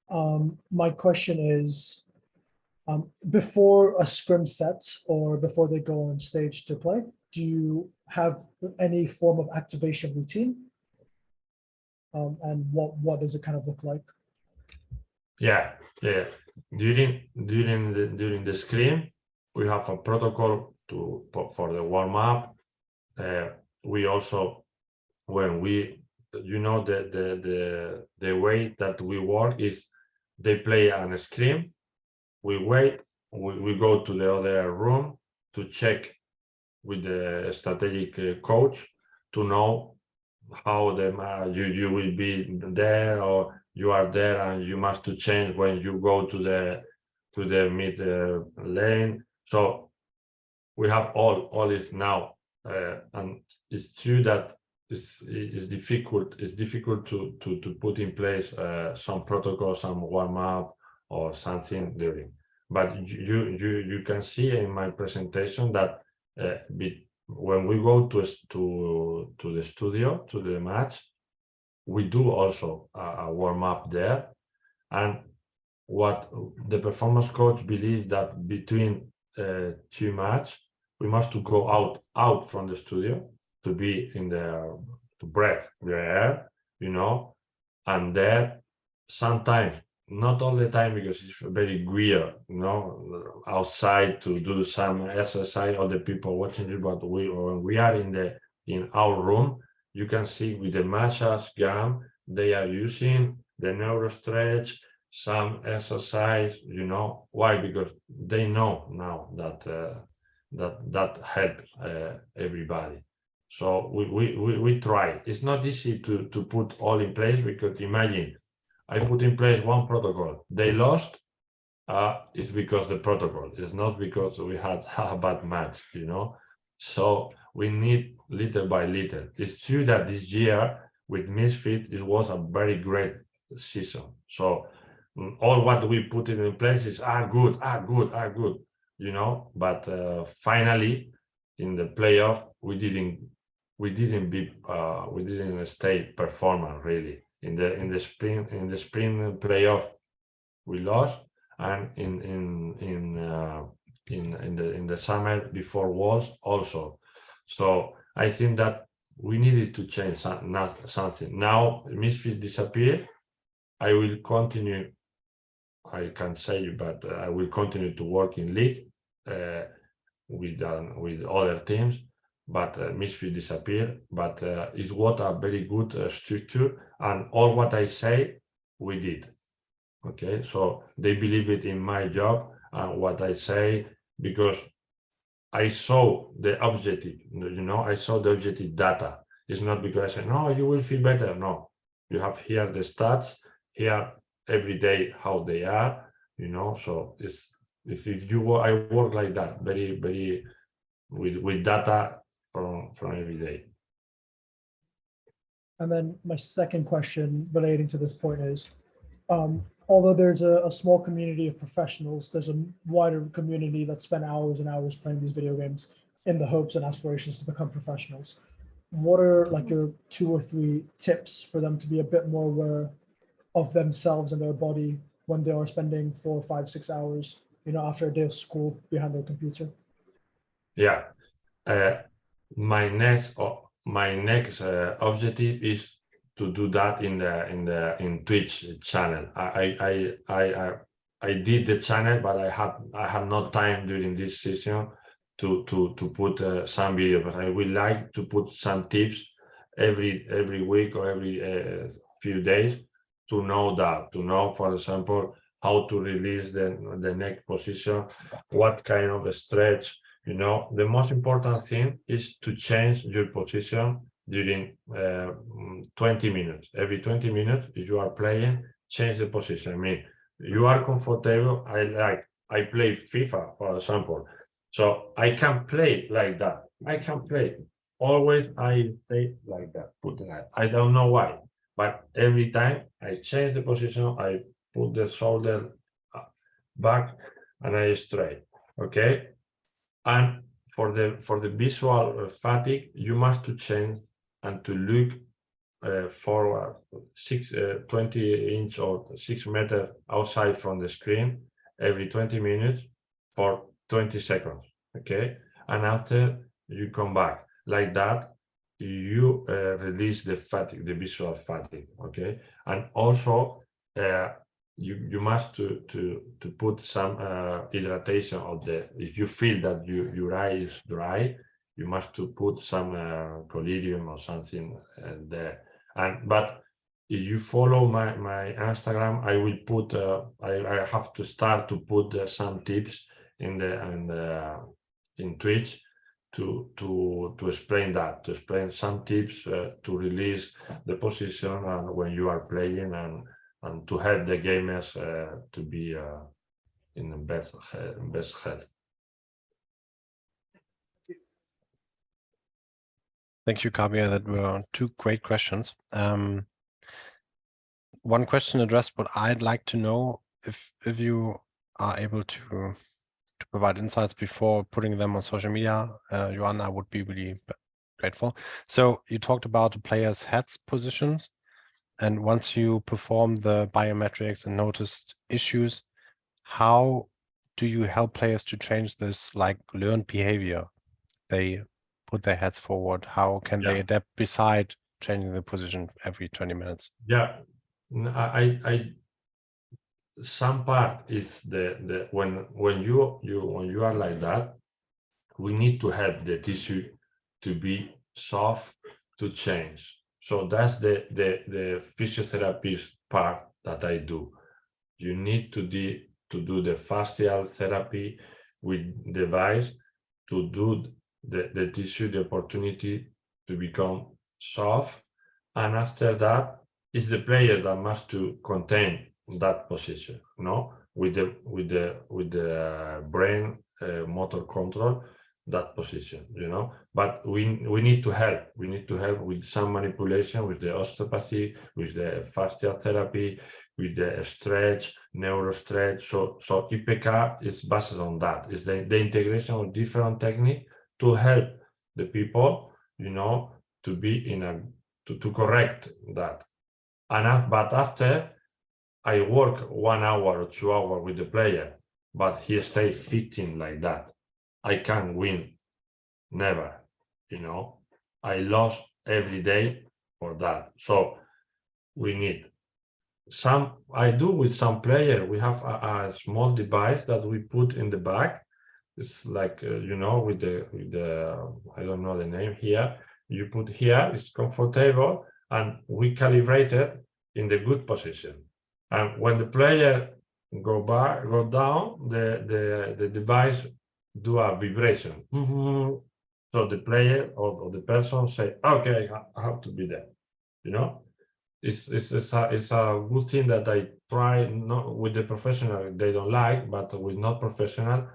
My question is, before a scrim set or before they go on stage to play, do you have any form of activation routine? And what does it kind of look like? Yeah. During the scrim, we have a protocol for the warm up. We also, when we, the way that we work is they play on a scrim. We wait. We go to the other room to check with the strategic coach to know how you will be there, or you are there and you must to change when you go to the mid lane. So we have all this now, and it's true that it's difficult. It's difficult to put in place some protocol, some warm up or something during. But you can see in my presentation that when we go to the studio, to the match, we do also a warm up there. And what the performance coach believes that between two matches, we must to go out from the studio to be to breathe the air, and there sometimes, not all the time, because it's very weird, outside to do some exercise, all the people watching you, but when we are in our room, you can see with the massage gun, they are using the neuro stretch, some exercise, why? Because they know now that helps everybody. So we try. It's not easy to put all in place, because imagine I put in place one protocol, they lost. It's because the protocol. It's not because we had a bad match, So we need little by little. It's true that this year with Misfit, it was a very great season. So all what we put in place is good, But finally, in the playoff, we didn't stay performance really. In the spring playoff, we lost, and in the summer before was also. So I think that we needed to change something. Now Misfit disappeared. I will continue. I can't say, but I will continue to work in league with other teams. But Misfit disappeared. But it was a very good structure, and all what I say, we did. Okay, so they believe it in my job and what I say, because I saw the objective. I saw the objective data. It's not because I say, no, you will feel better. No, you have here the stats, here every day how they are. So it's I work like that, very very with data from every day. And then my second question relating to this point is, although there's a small community of professionals, there's a wider community that spend hours and hours playing these video games in the hopes and aspirations to become professionals. What are like your 2 or 3 tips for them to be a bit more aware of themselves and their body when they are spending 4, 5, 6 hours, after a day of school behind their computer? Yeah, my next objective is to do that in Twitch channel. I did the channel, but I had no time during this session to put some video. But I would like to put some tips every week or every few days to know, for example, how to release the neck position, what kind of a stretch. The most important thing is to change your position during 20 minutes. Every 20 minutes, if you are playing, change the position. I mean, you are comfortable. I play FIFA, for example, so I can play like that. I can play always I stay like that, put the knife. I don't know why, but every time I change the position, I put the shoulder back and I straight. Okay, and for the visual fatigue, you must to change and to look forward 20 inch or 6 meters outside from the screen every 20 minutes for 20 seconds. Okay, and after you come back like that, you release the fatigue, the visual fatigue. Okay, and also you must to put some hydration of the, if you feel that your eye is dry, you must to put some collyrium or something there. And but if you follow my Instagram, I will put I have to start to put some tips in Twitch to explain that, to explain some tips to release the position and when you are playing, and to help the gamers to be in the best health. Thank you, Javier. That were two great questions. One question addressed what I'd like to know, if you are able to provide insights before putting them on social media, Juan, I would be really grateful. So you talked about the players' heads positions, and once you perform the biometrics and noticed issues, how do you help players to change this, like, learned behavior? They put their heads forward. How can they adapt beside changing the position every 20 minutes? Yeah, I some part is the when you are like that, we need to help the tissue to be soft to change. So that's the physiotherapist part that I do. You need to do the fascial therapy with device to do the tissue the opportunity to become soft, and after that it's the player that must to contain that position, no, with the brain motor control that position, but we need to help with some manipulation, with the osteopathy, with the fascial therapy, with the stretch, neuro stretch. So IPK is based on that. It's the integration of different techniques to help the people, to be to correct that. And but after I work 1 hour or 2 hours with the player, but he stays 15 like that, I can't win, never. I lost every day for that. So we need some. I do with some player. We have a small device that we put in the back. It's like with the I don't know the name here. You put here. It's comfortable, and we calibrate it in the good position. And when the player go down, the device do a vibration. So the player or the person say, "Okay, I have to be there." It's a good thing that I try, not with the professional they don't like, but with not professional,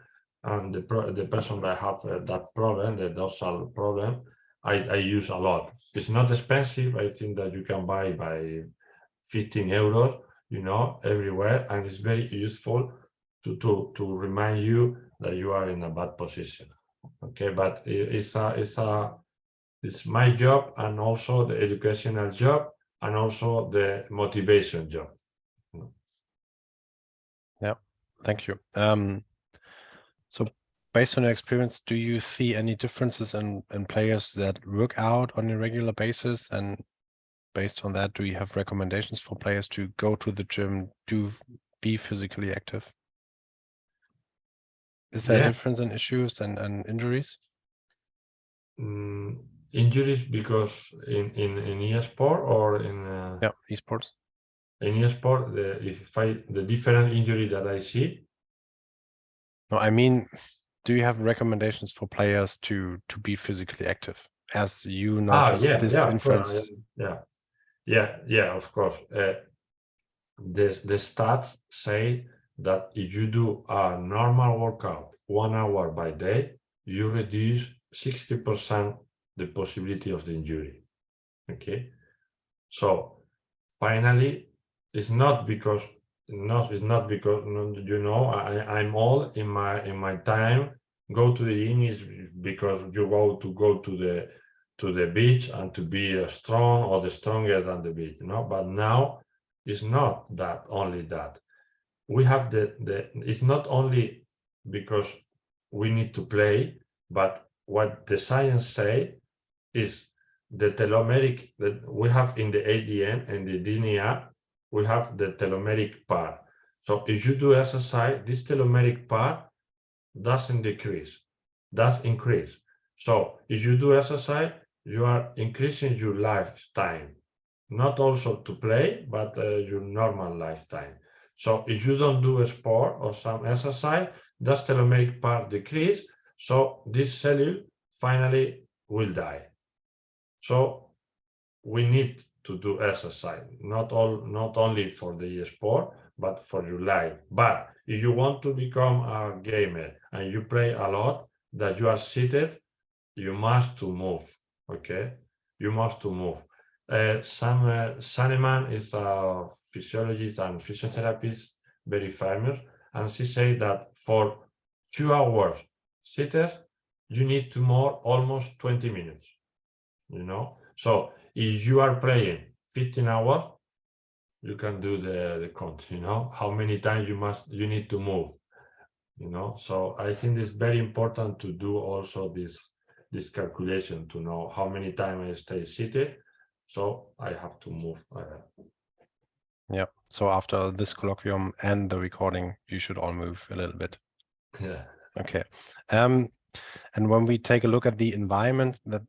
and the person that have that problem, the dorsal problem, I use a lot. It's not expensive. I think that you can buy by 15 euros, everywhere, and it's very useful to remind you that you are in a bad position. Okay, but it's my job, and also the educational job, and also the motivation job. Yeah, thank you. So based on your experience, do you see any differences in players that work out on a regular basis? And based on that, do you have recommendations for players to go to the gym, to be physically active? Is there a difference in issues and injuries? Injuries because in eSport or in esports. In eSport, the different injury that I see. No, I mean, do you have recommendations for players to be physically active, as you notice this influences? Yeah, of course. The stats say that if you do a normal workout 1 hour by day, you reduce 60% the possibility of the injury. Okay, so finally, it's not because I'm old in my time. Go to the gym is because you go to the beach and to be strong or the stronger than the beach. But now it's not that only that. We have it's not only because we need to play, but what the science say is the telomeric that we have in the ADN and the DNA, we have the telomeric part. So if you do exercise, this telomeric part doesn't decrease, does increase. So if you do exercise, you are increasing your lifetime, not also to play, but your normal lifetime. So if you don't do a sport or some exercise, that telomeric part decrease. So this cell finally will die. So we need to do exercise, not only for the sport, but for your life. But if you want to become a gamer and you play a lot, that you are seated, you must to move. Okay, you must to move. Sam Saneman is a physiologist and physiotherapist, very famous, and she said that for 2 hours seated, you need to move almost 20 minutes. So if you are playing 15 hours, you can do the count, how many times you need to move, so I think it's very important to do also this calculation to know how many times I stay seated, so I have to move. Yeah, so after this colloquium and the recording, you should all move a little bit. Yeah. Okay. And when we take a look at the environment that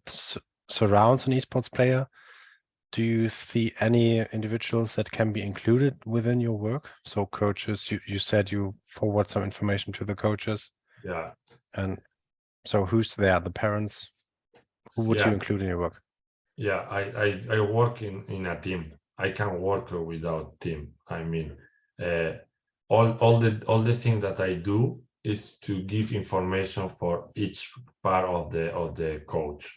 surrounds an esports player, do you see any individuals that can be included within your work? So coaches, you said you forward some information to the coaches. Yeah. And so who's there? The parents? Who would you include in your work? Yeah, I work in a team. I can work without team. I mean, all the things that I do is to give information for each part of the coach.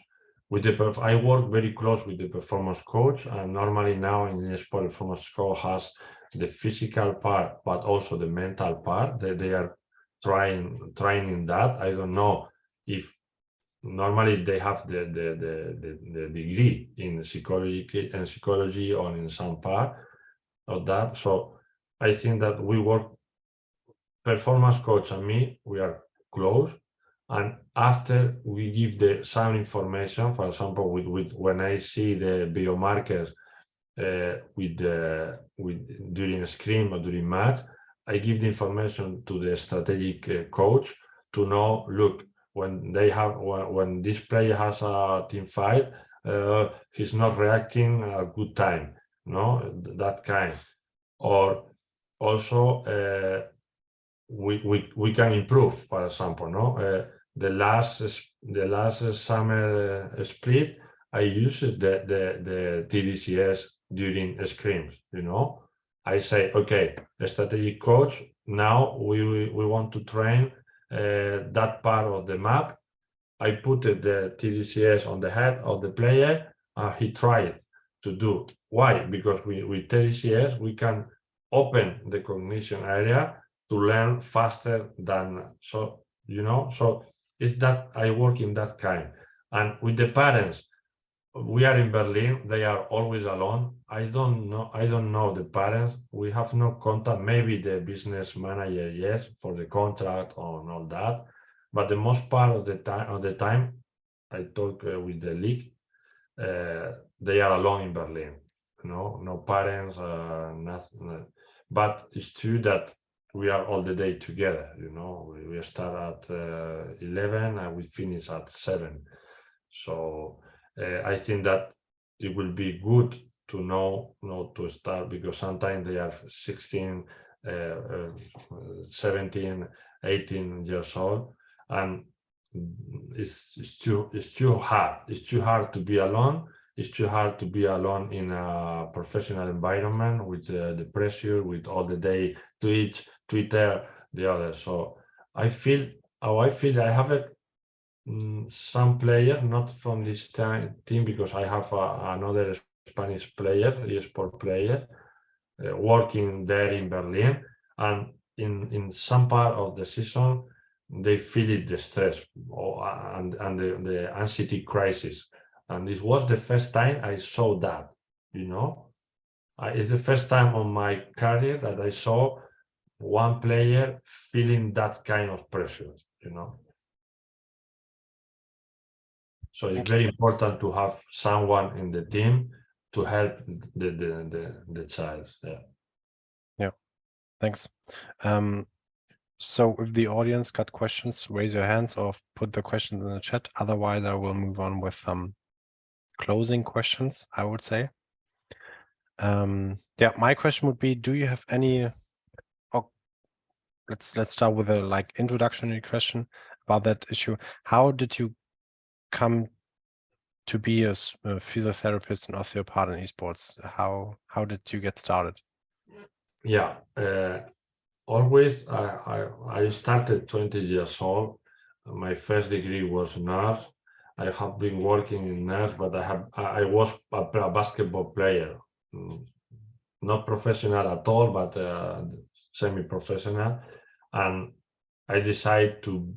I work very close with the performance coach, and normally now in the sport, performance coach has the physical part, but also the mental part. They are trying that. I don't know if normally they have the degree in psychology or in some part of that. So I think that we work, performance coach and me, we are close. And after we give some information, for example, with when I see the biomarkers during a scrim or during match, I give the information to the strategic coach to know, look, when this player has a team fight, he's not reacting a good time, that kind. Or also we can improve, for example, the last summer split, I used the TDCS during scrims. I say, okay, the strategic coach, now we want to train that part of the map. I put the TDCS on the head of the player, and he tried to do. Why? Because with TDCS we can open the cognition area to learn faster than so. So it's that I work in that kind. And with the parents, we are in Berlin, they are always alone. I don't know the parents. We have no contact. Maybe the business manager, yes, for the contract or all that. But the most part of the time I talk with the league, they are alone in Berlin. No parents, nothing. But it's true that we are all the day together. We start at 11 and we finish at 7. So I think that it will be good to know to start, because sometimes they are 16, 17, 18 years old, and it's too hard. It's too hard to be alone. It's too hard to be alone in a professional environment with the pressure, with all the day Twitch, Twitter, the other. So I feel I have some players, not from this team, because I have another Spanish player, eSport player, working there in Berlin, and in some part of the season they feel it, the stress and the anxiety crisis, and this was the first time I saw that. It's the first time on my career that I saw one player feeling that kind of pressure. So it's very important to have someone in the team to help the child. Yeah, thanks. So if the audience got questions, raise your hands or put the questions in the chat. Otherwise, I will move on with some closing questions, I would say. Yeah, my question would be, do you have any, let's start with a introductory question about that issue. How did you come to be a physiotherapist and osteopath in esports? How did you get started? Yeah, always I started 20 years old. My first degree was nurse. I have been working in nurse, but I was a basketball player, not professional at all, but semi-professional, and I decided to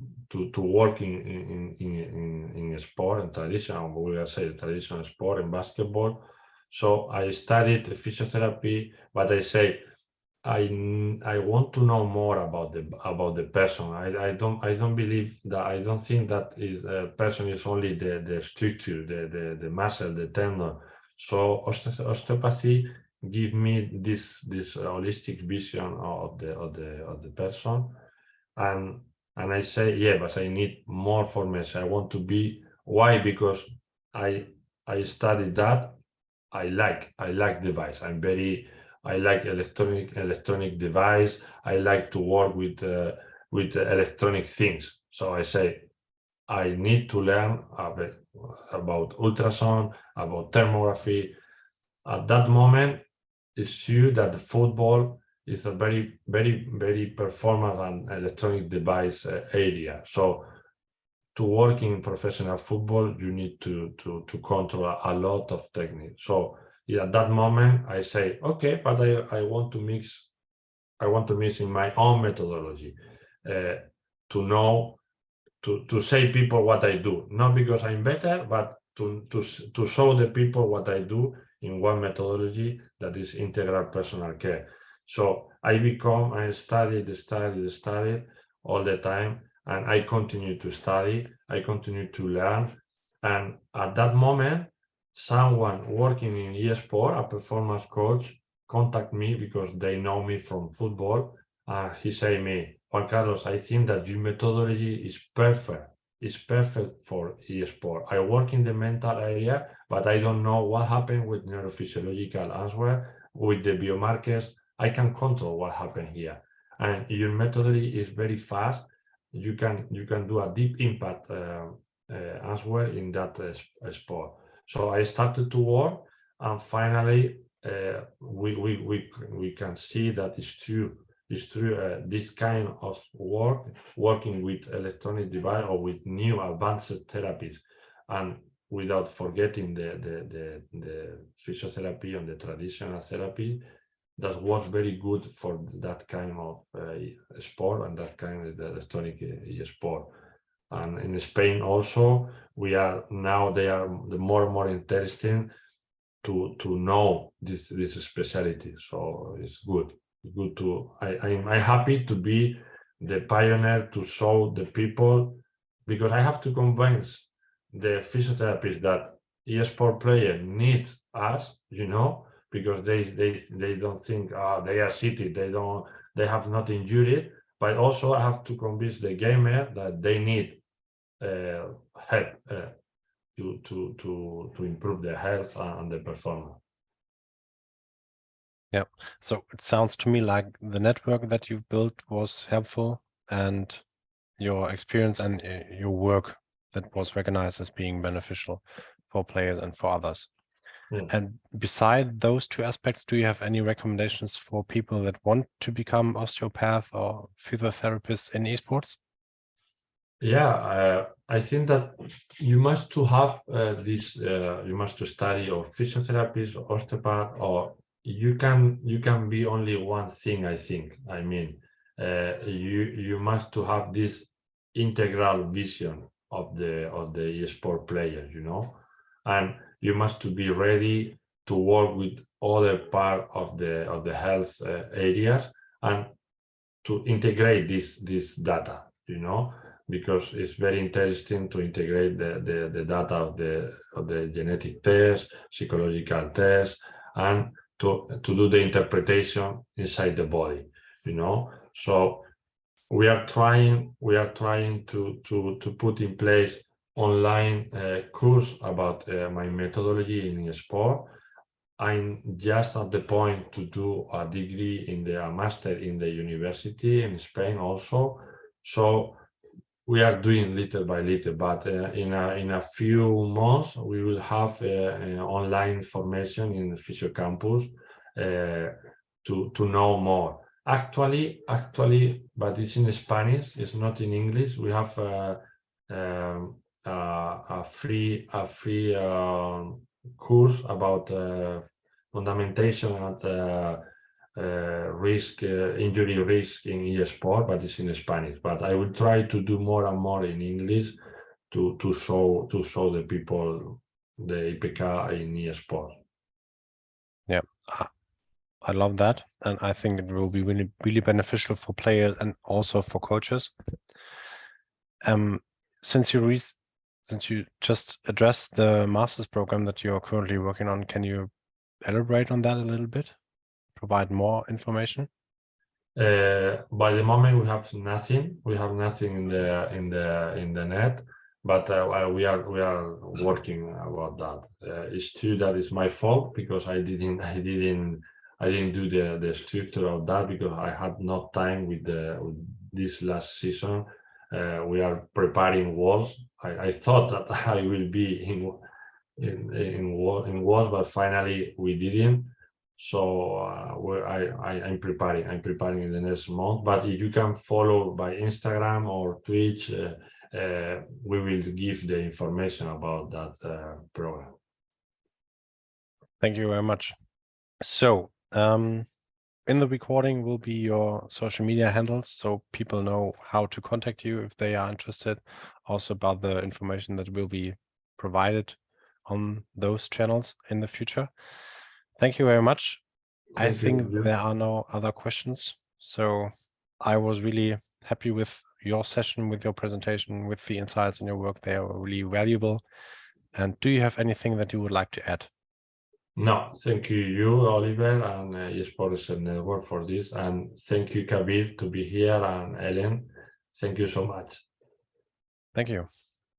work in a sport and traditional, we will say traditional sport in basketball. So I studied physiotherapy, but I say I want to know more about the person. I don't believe that. I don't think that is a person is only the structure, the muscle, the tendon. So osteopathy give me this holistic vision of the person, and I say, yeah, but I need more formation. I want to be. Why? Because I studied that. I like device. I like electronic device. I like to work with electronic things. So I say I need to learn about ultrasound, about thermography. At that moment, it's true that the football is a very, very, very performance and electronic device area. So to work in professional football, you need to control a lot of technique. So yeah, at that moment, I say, okay, but I want to mix. I want to mix in my own methodology to know to say people what I do, not because I'm better, but to show the people what I do in one methodology that is integral personal care. So I studied all the time, and I continue to study, I continue to learn. And at that moment, someone working in eSport, a performance coach, contact me because they know me from football. He say me, Juan Carlos, I think that your methodology is perfect. It's perfect for eSport. I work in the mental area, but I don't know what happened with neurophysiological answer, with the biomarkers. I can control what happened here. And your methodology is very fast. You can do a deep impact answer in that sport. So I started to work, and finally we can see that it's true. It's through this kind of working with electronic device or with new advanced therapies, and without forgetting the physiotherapy and the traditional therapy, that was very good for that kind of sport and that kind of electronic sport. And in Spain also, they are more and more interesting to know this specialty. So it's good. Good to I'm happy to be the pioneer to show the people, because I have to convince the physiotherapists that eSport player needs us, because they don't think they are city, they have not injured, but also I have to convince the gamer that they need help to improve their health and their performance. Yeah, so it sounds to me like the network that you built was helpful, and your experience and your work that was recognized as being beneficial for players and for others. Yeah. And beside those two aspects, do you have any recommendations for people that want to become osteopath or physiotherapists in esports? Yeah, I think that you must to have this. You must to study or physiotherapist, or osteopath, or you can be only one thing. I think. I mean, you must to have this integral vision of the sport players, you know, and you must to be ready to work with other part of the health areas and to integrate this data, you know, because it's very interesting to integrate the data of the genetic test, psychological test, and to do the interpretation inside the body, you know. So we are trying to put in place online course about my methodology in sport. I'm just at the point to do a degree a master in the university in Spain also. So we are doing little by little, but in a few months we will have online formation in the Physio Campus to know more. Actually, but it's in Spanish. It's not in English. We have a free course about fundamentation and injury risk in e-sport, but it's in Spanish. But I will try to do more and more in English to show the people the IPK in e-sport. Yeah, I love that, and I think it will be really, really beneficial for players and also for coaches. Since you just addressed the master's program that you're currently working on, can you elaborate on that a little bit? Provide more information? By the moment we have nothing. We have nothing in the net, but we are working about that. It's true that it's my fault because I didn't do the structure of that because I had no time with this last season. We are preparing walls. I thought that I will be in walls, but finally we didn't. So I'm preparing in the next month. But if you can follow by Instagram or Twitch, we will give the information about that program. Thank you very much. So in the recording will be your social media handles, so people know how to contact you if they are interested, also about the information that will be provided on those channels in the future. Thank you very much. I think there are no other questions. So I was really happy with your session, with your presentation, with the insights in your work. They are really valuable. And do you have anything that you would like to add? No, thank you, Oliver, and Esports Network for this. And thank you, Kabir, to be here, and Ellen. Thank you so much. Thank you.